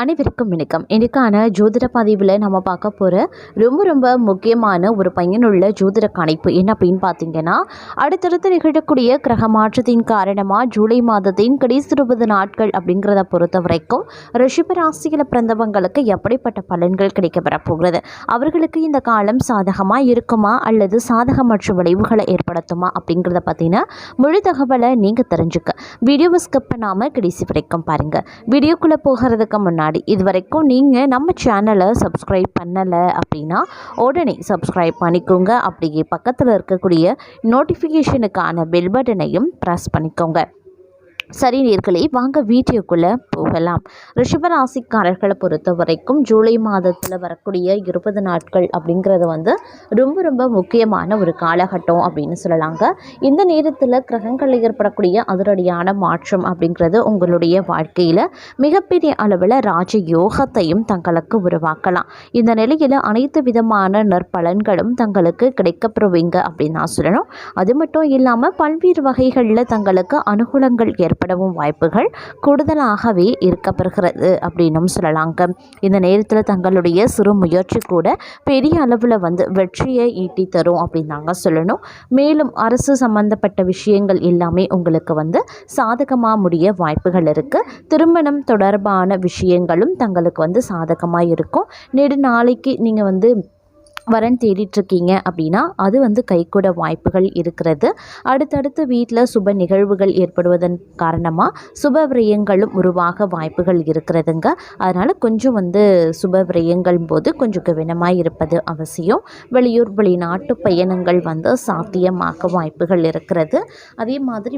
அனைவருக்கும் வணக்கம். இன்றைக்கான ஜோதிட பதிவில் நம்ம பார்க்க போகிற ரொம்ப முக்கியமான ஒரு பயனுள்ள ஜோதிட கணிப்பு என்ன அப்படின்னு பார்த்தீங்கன்னா, அடுத்தடுத்து நிகழக்கூடிய கிரக மாற்றத்தின் காரணமாக ஜூலை மாதத்தின் கடைசி 20 நாட்கள் அப்படிங்கிறத பொறுத்த வரைக்கும் ரிஷப ராசியில் பிறந்தவங்களுக்கு எப்படிப்பட்ட பலன்கள் கிடைக்கப்பெற போகிறது, அவர்களுக்கு இந்த காலம் சாதகமாக இருக்குமா அல்லது சாதகமற்ற விளைவுகளை ஏற்படுத்துமா அப்படிங்கிறத பற்றின முழு தகவலை நீங்கள் தெரிஞ்சுக்க வீடியோவை ஸ்கிப் பண்ணாமல் கடைசி வரைக்கும் பாருங்கள். வீடியோக்குள்ளே போகிறதுக்கு முன்னாடி இதுவரைக்கும் நீங்கள் நம்ம சேனலை சப்ஸ்கிரைப் பண்ணலை அப்படின்னா உடனே சப்ஸ்கிரைப் பண்ணிக்கோங்க. அப்படியே பக்கத்தில் இருக்கக்கூடிய நோட்டிஃபிகேஷனுக்கான பெல் பட்டனையும் ப்ரெஸ் பண்ணிக்கோங்க. சரி நேயர்களே, வாங்க வீடியோக்குள்ளே போகலாம். ரிஷபராசிக்காரர்களை பொறுத்த வரைக்கும் ஜூலை மாதத்தில் வரக்கூடிய 20 நாட்கள் அப்படிங்கிறது ரொம்ப முக்கியமான ஒரு காலகட்டம் அப்படின்னு சொல்லலாங்க. இந்த நேரத்தில் கிரகங்களில் ஏற்படக்கூடிய அதிரடியான மாற்றம் அப்படிங்கிறது உங்களுடைய வாழ்க்கையில் மிகப்பெரிய அளவில் ராஜ யோகத்தையும் தங்களுக்கு உருவாக்கலாம். இந்த நிலையில் அனைத்து விதமான நற்பலன்களும் தங்களுக்கு கிடைக்கப்பெறுவீங்க அப்படின்னு நான் சொல்லணும். அது மட்டும் இல்லாமல் பல்வேறு வகைகளில் தங்களுக்கு அனுகூலங்கள் ஏற்படவும் வாய்ப்புகள் கூடுதலாகவே இருக்கப்பெறுகிறது அப்படின்னும் சொல்லலாங்க. இந்த நேரத்தில் தங்களுடைய சிறு முயற்சி கூட பெரிய அளவில் வெற்றியை ஈட்டி தரும் அப்படின்னு நாங்கள் சொல்லணும். மேலும் அரசு சம்பந்தப்பட்ட விஷயங்கள் எல்லாமே உங்களுக்கு சாதகமாக முடிய வாய்ப்புகள் இருக்குது. திருமணம் தொடர்பான விஷயங்களும் தங்களுக்கு சாதகமாக இருக்கும். நெடு நாளைக்கு நீங்கள் வரன் தேடிட்டுருக்கீங்க அப்படின்னா அது கைகூட வாய்ப்புகள் இருக்கிறது. அடுத்தடுத்து வீட்டில் சுப நிகழ்வுகள் ஏற்படுவதன் காரணமாக சுப விரயங்களும் உருவாக வாய்ப்புகள் இருக்கிறதுங்க. அதனால் கொஞ்சம் சுப விரயங்கள் போது கொஞ்சம் கவனமாக இருப்பது அவசியம். வெளிநாட்டு பயணங்கள் சாத்தியமாக வாய்ப்புகள் இருக்கிறது. அதே மாதிரி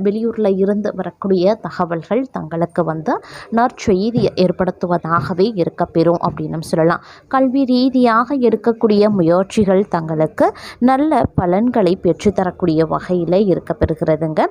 வெளியூரில் இருந்து வரக்கூடிய தகவல்கள் தங்களுக்கு நற்செய்தியை ஏற்படுத்துவதாகவே இருக்கப்பெறும் அப்படின்னு சொல்லலாம். கல்வி ரீதியாக எடுக்கக்கூடிய முயற்சிகள் தங்களுக்கு நல்ல பலன்களை பெற்றுத்தரக்கூடிய வகையில் இருக்கப்பெறுகிறதுங்க.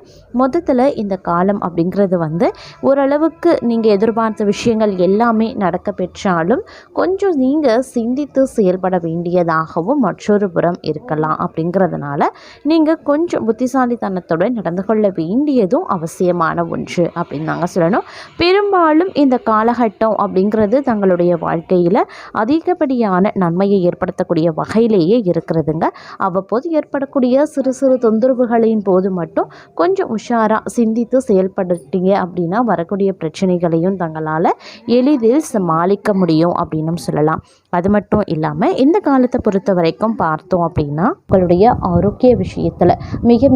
மொத்தத்தில் இந்த காலம் அப்படிங்கிறது ஓரளவுக்கு நீங்கள் எதிர்பார்த்த விஷயங்கள் எல்லாமே நடக்க பெற்றாலும் கொஞ்சம் நீங்கள் சிந்தித்து செயல்பட வேண்டியதாகவும் மற்றொரு புறம் இருக்கலாம். அப்படிங்கிறதுனால நீங்கள் கொஞ்சம் புத்திசாலித்தனத்துடன் நடந்து கொள்ள வேண்டியதும் அவசியமான ஒன்று அப்படின்னு நாங்கள் சொல்லணும். பெரும்பாலும் இந்த காலகட்டம் அப்படிங்கிறது தங்களுடைய வாழ்க்கையில் அதிகப்படியான நன்மையை ஏற்படுத்தக்கூடிய வகையிலேயே இருக்கிறதுங்க. அவ்வப்போது ஏற்படக்கூடிய சிறு தொந்தரவுகளின் போது மட்டும் கொஞ்சம் உஷாராக சிந்தித்து செயல்படுத்தீங்க அப்படின்னா வரக்கூடிய பிரச்சனைகளையும் தங்களால் எளிதில் சமாளிக்க முடியும் அப்படின்னு சொல்லலாம். அது மட்டும் இல்லாமல் இந்த காலத்தை பொறுத்த வரைக்கும் பார்த்தோம் அப்படின்னா உங்களுடைய ஆரோக்கிய விஷயத்தில்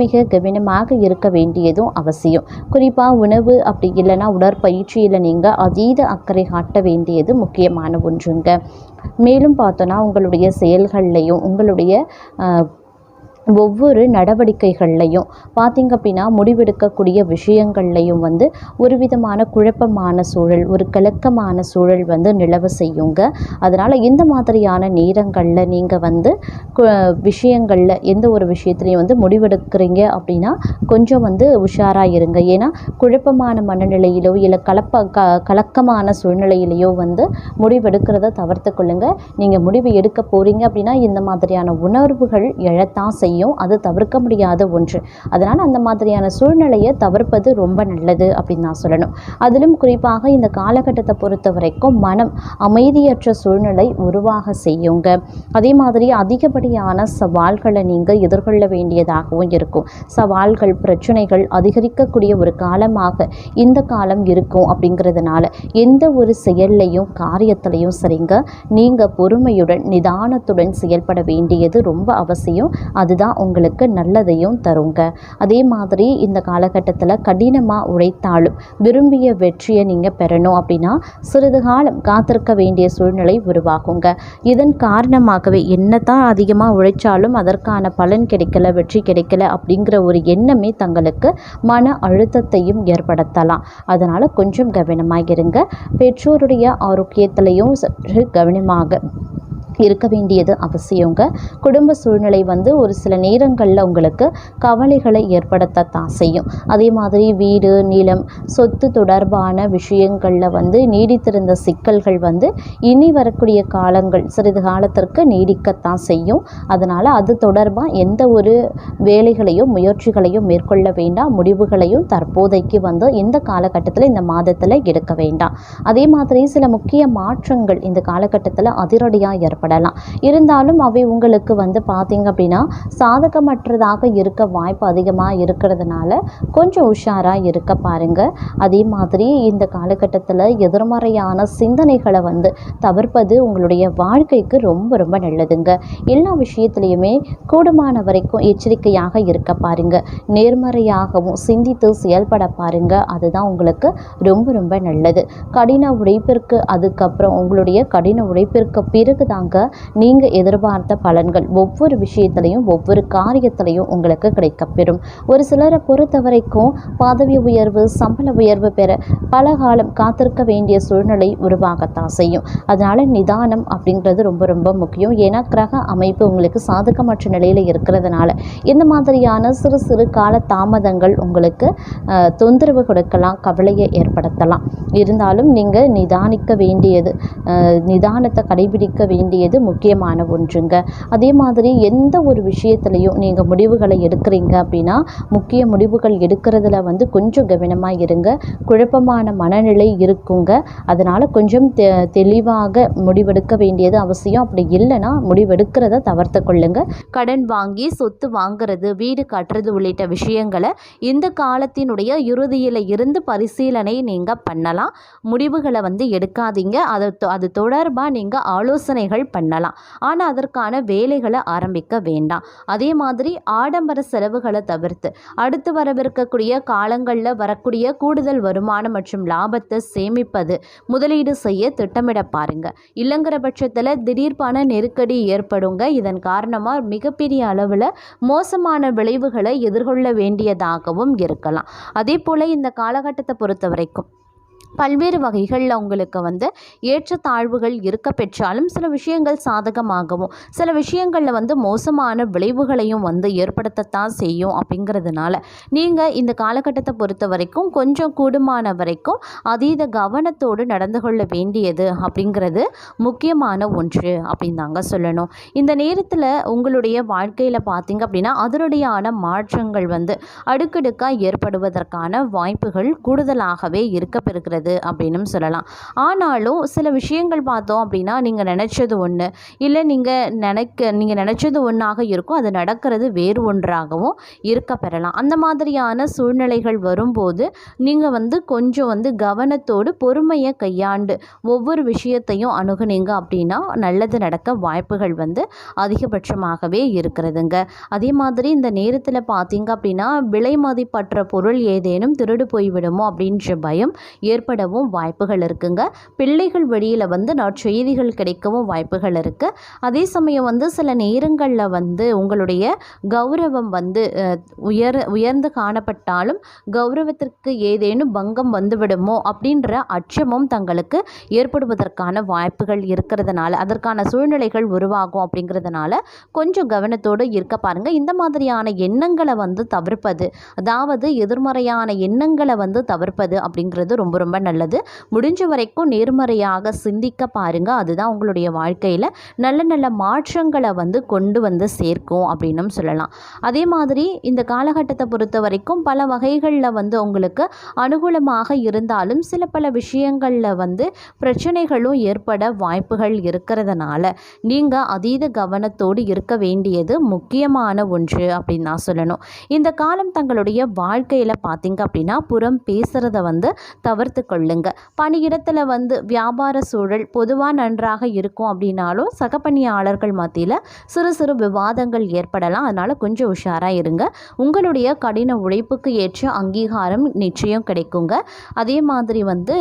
மிக கவனமாக இருக்க வேண்டியதும் அவசியம். குறிப்பாக உணவு அப்படி இல்லைன்னா உடற்பயிற்சியில் நீங்கள் அதீத அக்கறை காட்ட வேண்டியது முக்கியமான ஒன்றுங்க. மேலும் பார்த்தோன்னா உங்களுடைய செயல்கள்லையும் உங்களுடைய ஒவ்வொரு நடவடிக்கைகள்லையும் பார்த்திங்க அப்படின்னா முடிவெடுக்கக்கூடிய விஷயங்கள்லையும் ஒரு விதமான குழப்பமான சூழல், ஒரு கலக்கமான சூழல் நிலவ செய்யுங்க. அதனால் இந்த மாதிரியான நேரங்களில் நீங்கள் விஷயங்களில் எந்த ஒரு விஷயத்துலையும் முடிவெடுக்கிறீங்க அப்படின்னா கொஞ்சம் உஷாராக இருங்க. ஏன்னா குழப்பமான மனநிலையிலோ இல்லை கலக்கமான சூழ்நிலையிலையோ முடிவெடுக்கிறத தவிர்த்து கொள்ளுங்கள். நீங்கள் முடிவு எடுக்க போகிறீங்க அப்படின்னா இந்த மாதிரியான உணர்வுகள் எழத்தான் செய்யும். அது தவிர்க்க முடியாத ஒன்று. அதனால் அந்த மாதிரியான சூழ்நிலையை தவிர்ப்பது ரொம்ப நல்லது அப்படின்னு நான் சொல்லணும். அதிலும் குறிப்பாக இந்த காலகட்டத்தை பொறுத்த வரைக்கும் மனம் அமைதியற்ற சூழ்நிலை உருவாக செய்யுங்க. அதே மாதிரி அதிகப்படியான சவால்களை நீங்கள் எதிர்கொள்ள வேண்டியதாகவும் இருக்கும். சவால்கள் பிரச்சனைகள் அதிகரிக்கக்கூடிய ஒரு காலமாக இந்த காலம் இருக்கும். அப்படிங்கிறதுனால எந்த ஒரு செயல்லையும் காரியத்திலையும் சரிங்க நீங்கள் பொறுமையுடன் நிதானத்துடன் செயல்பட வேண்டியது ரொம்ப அவசியம். அதுதான் உங்களுக்கு நல்லதையும் தருங்க. அதே மாதிரி இந்த காலகட்டத்தில் கடினமாக உழைத்தாலும் விரும்பிய வெற்றியை நீங்கள் பெறணும் அப்படின்னா சிறிது காலம் காத்திருக்க வேண்டிய சூழ்நிலை உருவாகுங்க. இதன் காரணமாகவே என்னதான் அதிகமாக உழைச்சாலும் அதற்கான பலன் கிடைக்கல, வெற்றி கிடைக்கல அப்படிங்கிற ஒரு எண்ணமே தங்களுக்கு மன அழுத்தத்தையும் ஏற்படுத்தலாம். அதனால் கொஞ்சம் கவனமாக இருங்க. பெற்றோருடைய ஆரோக்கியத்திலையும் சற்று கவனமாக இருக்க வேண்டியது அவசியங்க. குடும்ப சூழ்நிலை வந்து ஒரு சில நேரங்களில் உங்களுக்கு கவலைகளை ஏற்படுத்தத்தான் செய்யும். அதே மாதிரி வீடு, நிலம், சொத்து தொடர்பான விஷயங்களில் வந்து நீடித்திருந்த சிக்கல்கள் வந்து இனி வரக்கூடிய காலங்கள் சிறிது காலத்திற்கு நீடிக்கத்தான் செய்யும். அதனால் அது தொடர்பாக எந்த ஒரு வேலைகளையும் முயற்சிகளையும் மேற்கொள்ள வேண்டாம். முடிவுகளையும் தற்போதைக்கு வந்து இந்த காலகட்டத்தில் இந்த மாதத்தில் எடுக்க வேண்டாம். அதே மாதிரி சில முக்கிய மாற்றங்கள் இந்த காலகட்டத்தில் அதிரடியாக ஏற்படும். இருந்தாலும் அவை உங்களுக்கு வந்து பார்த்தீங்க அப்படின்னா சாதகமற்றதாக இருக்க வாய்ப்பு அதிகமாக இருக்கிறதுனால கொஞ்சம் உஷாராக இருக்க பாருங்க. அதே மாதிரி இந்த காலகட்டத்தில் எதிர்மறையான சிந்தனைகளை வந்து தவிர்ப்பது உங்களுடைய வாழ்க்கைக்கு ரொம்ப ரொம்ப நல்லதுங்க. எல்லா விஷயத்துலையுமே கூடுமான வரைக்கும் எச்சரிக்கையாக இருக்க பாருங்க. நேர்மறையாகவும் சிந்தித்து செயல்பட பாருங்க. அதுதான் உங்களுக்கு ரொம்ப ரொம்ப நல்லது. கடின உழைப்பிற்கு அதுக்கப்புறம் உங்களுடைய கடின உழைப்பிற்கு பிறகு தாங்க நீங்கள் எதிர்பார்த்த பலன்கள் ஒவ்வொரு விஷயத்திலையும் ஒவ்வொரு காரியத்திலையும் உங்களுக்கு கிடைக்கப்பெறும். ஒரு சிலரை பொறுத்த வரைக்கும் பதவி உயர்வு, சம்பள உயர்வு பெற பல காலம் காத்திருக்க வேண்டிய சூழ்நிலை உருவாகத்தான் செய்யும். அதனால நிதானம் அப்படிங்கிறது ரொம்ப ரொம்ப முக்கியம். ஏன்னா கிரக அமைப்பு உங்களுக்கு சாதகமற்ற நிலையில் இருக்கிறதுனால இந்த மாதிரியான சிறு சிறு கால தாமதங்கள் உங்களுக்கு தொந்தரவு கொடுக்கலாம், கவலையை ஏற்படுத்தலாம். இருந்தாலும் நீங்கள் நிதானிக்க வேண்டியது, நிதானத்தை கடைபிடிக்க வேண்டியது முக்கியமான ஒன்றுங்க. அதே மாதிரி எந்த ஒரு விஷயத்துலையும் நீங்கள் முடிவுகளை எடுக்கிறீங்க அப்படின்னா முக்கிய முடிவுகள் எடுக்கிறதுல வந்து கொஞ்சம் கவனமாக இருங்க. குழப்பமான மனநிலை இருக்குங்க. அதனால் கொஞ்சம் தெளிவாக முடிவெடுக்க வேண்டியது அவசியம். அப்படி இல்லைன்னா முடிவெடுக்கிறத தவிர்த்து கொள்ளுங்க. கடன் வாங்கி சொத்து வாங்கிறது, வீடு கட்டுறது உள்ளிட்ட விஷயங்களை இந்த காலத்தினுடைய இறுதியில் இருந்து பரிசீலனை நீங்கள் பண்ணலாம். முடிவுகளை வந்து எடுக்காதீங்க. அது தொடர்பாக நீங்கள் ஆலோசனைகள் பண்ணலாம். ஆனால் அதற்கான வேலைகளை ஆரம்பிக்க வேண்டாம். அதே மாதிரி ஆடம்பர செலவுகளை தவிர்த்து அடுத்து வரவிருக்கக்கூடிய காலங்களில் வரக்கூடிய கூடுதல் வருமானம் மற்றும் லாபத்தை சேமிப்பது, முதலீடு செய்ய திட்டமிட பாருங்க. இல்லைங்கிற பட்சத்தில் திடீர் பண நெருக்கடி ஏற்படுங்க. இதன் காரணமாக மிகப்பெரிய அளவில் மோசமான விளைவுகளை எதிர்கொள்ள வேண்டியதாகவும் இருக்கலாம். அதே போல் இந்த காலகட்டத்தை பொறுத்த வரைக்கும் பல்வேறு வகைகளில் உங்களுக்கு வந்து ஏற்றத்தாழ்வுகள் இருக்க பெற்றாலும் சில விஷயங்கள் சாதகமாகவும் சில விஷயங்களில் வந்து மோசமான விளைவுகளையும் வந்து ஏற்படுத்தத்தான் செய்யும். அப்படிங்கிறதுனால நீங்கள் இந்த காலகட்டத்தை பொறுத்த வரைக்கும் கொஞ்சம் கூடுமான வரைக்கும் அதீத கவனத்தோடு நடந்து கொள்ள வேண்டியது அப்படிங்கிறது முக்கியமான ஒன்று அப்படின்னு தாங்க சொல்லணும். இந்த நேரத்தில் உங்களுடைய வாழ்க்கையில் பார்த்தீங்க அப்படின்னா அதனுடையான மாற்றங்கள் வந்து அடுக்கடுக்காக ஏற்படுவதற்கான வாய்ப்புகள் கூடுதலாகவே இருக்க பெறுகிறது அப்படின்னு சொல்லலாம். ஆனாலும் சில விஷயங்கள் பார்த்தோம் அப்படின்னா நீங்கள் நினைச்சது ஒன்று, இல்லை நீங்கள் நினைச்சது ஒன்றாக இருக்கும், அது நடக்கிறது வேறு ஒன்றாகவும் இருக்க பெறலாம். அந்த மாதிரியான சூழ்நிலைகள் வரும்போது நீங்கள் வந்து கொஞ்சம் வந்து கவனத்தோடு பொறுமையை கையாண்டு ஒவ்வொரு விஷயத்தையும் அணுகுனீங்க அப்படின்னா நல்லது நடக்க வாய்ப்புகள் வந்து அதிகபட்சமாகவே இருக்கிறதுங்க. அதே மாதிரி இந்த நேரத்தில் பார்த்தீங்க அப்படின்னா விலை மதிப்பற்ற பொருள் ஏதேனும் திருடு போய்விடுமோ அப்படின்ற பயம் ஏற்படவும் வாய்ப்புகள் இருக்குங்க. பிள்ளைகள் வழியில் வந்து நற்செய்திகள் கிடைக்கவும் வாய்ப்புகள் இருக்குது. அதே சமயம் வந்து சில நேரங்களில் வந்து உங்களுடைய கௌரவம் வந்து உயர்ந்து காணப்பட்டாலும் கௌரவத்திற்கு ஏதேனும் பங்கம் வந்துவிடுமோ அப்படின்ற அச்சமும் தங்களுக்கு ஏற்படுவதற்கான வாய்ப்புகள் இருக்கிறதுனால அதற்கான சூழ்நிலைகள் உருவாகும். அப்படிங்கிறதுனால கொஞ்சம் கவனத்தோடு இருக்க பாருங்கள். இந்த மாதிரியான எண்ணங்களை வந்து தவிர்ப்பது, அதாவது எதிர்மறையான எண்ணங்களை வந்து தவிர்ப்பது அப்படிங்கிறது ரொம்ப ரொம்ப நல்லது. முடிஞ்ச வரைக்கும் நேர்மறையாக சிந்திக்க பாருங்க. அதுதான் உங்களுடைய வாழ்க்கையில் நல்ல நல்ல மாற்றங்களை வந்து கொண்டு வந்து சேர்க்கும் அப்படின்னும் சொல்லலாம். அதே மாதிரி இந்த காலகட்டத்தை பொறுத்த வரைக்கும் பல வகைகளில் வந்து உங்களுக்கு அனுகூலமாக இருந்தாலும் சில பல விஷயங்களில் வந்து பிரச்சனைகளும் ஏற்பட வாய்ப்புகள் இருக்கிறதுனால நீங்கள் அதீத கவனத்தோடு இருக்க வேண்டியது முக்கியமான ஒன்று அப்படின்னு நான் சொல்லணும். இந்த காலம் தங்களுடைய வாழ்க்கையில் பார்த்தீங்க அப்படின்னா புறம் பேசுகிறத வந்து தவிர்த்து கொள்ளுங்க. பணியிடத்தில் வந்து வியாபார சூழல் பொதுவாக நன்றாக இருக்கும் அப்படின்னாலும் சக பணியாளர்கள் மத்தியில் சிறு சிறு விவாதங்கள் ஏற்படலாம். அதனால் கொஞ்சம் உஷாராக இருங்க. உங்களுடைய கடின உழைப்புக்கு ஏற்ற அங்கீகாரம் நிச்சயம் கிடைக்குங்க. அதே மாதிரி வந்து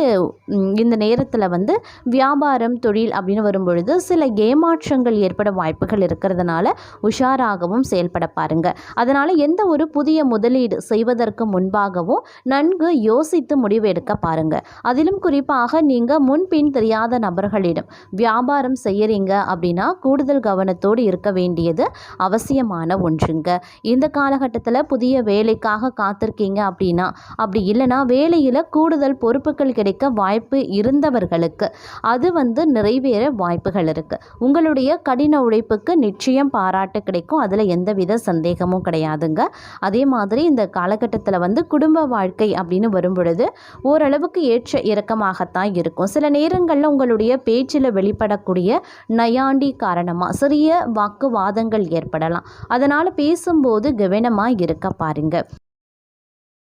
இந்த நேரத்தில் வந்து வியாபாரம் தொழில் அப்படின்னு வரும்பொழுது சில ஏமாற்றங்கள் ஏற்பட வாய்ப்புகள் இருக்கிறதுனால உஷாராகவும் செயல்பட பாருங்க. அதனால் எந்த ஒரு புதிய முதலீடு செய்வதற்கு முன்பாகவும் நன்கு யோசித்து முடிவு எடுக்க பாருங்க. அதிலும் குறிப்பாக நீங்கள் முன்பின் தெரியாத நபர்களிடம் வியாபாரம் செய்கிறீங்க அப்படின்னா கூடுதல் கவனத்தோடு இருக்க வேண்டியது அவசியமான ஒன்றுங்க. இந்த காலகட்டத்தில் புதிய வேலைக்காக காத்திருக்கீங்க அப்படின்னா, அப்படி இல்லைனா வேலையில் கூடுதல் பொறுப்புகள் கிடைக்க வாய்ப்பு இருந்தவர்களுக்கு அது நிறைவேற வாய்ப்புகள் இருக்குது. உங்களுடைய கடின உழைப்புக்கு நிச்சயம் பாராட்டு கிடைக்கும், அதில் எந்தவித சந்தேகமும் கிடையாதுங்க. அதே மாதிரி இந்த காலகட்டத்தில் குடும்ப வாழ்க்கை அப்படின்னு வரும் பொழுது ஓரளவுக்கு ஏற்ற இறக்கமாகத்தான் இருக்கும். சில நேரங்களில் உங்களுடைய பேச்சில் வெளிப்படக்கூடிய நையாண்டி காரணமாக சிறிய வாக்குவாதங்கள் ஏற்படலாம். அதனால் பேசும்போது கவனமாக இருக்க பாருங்க.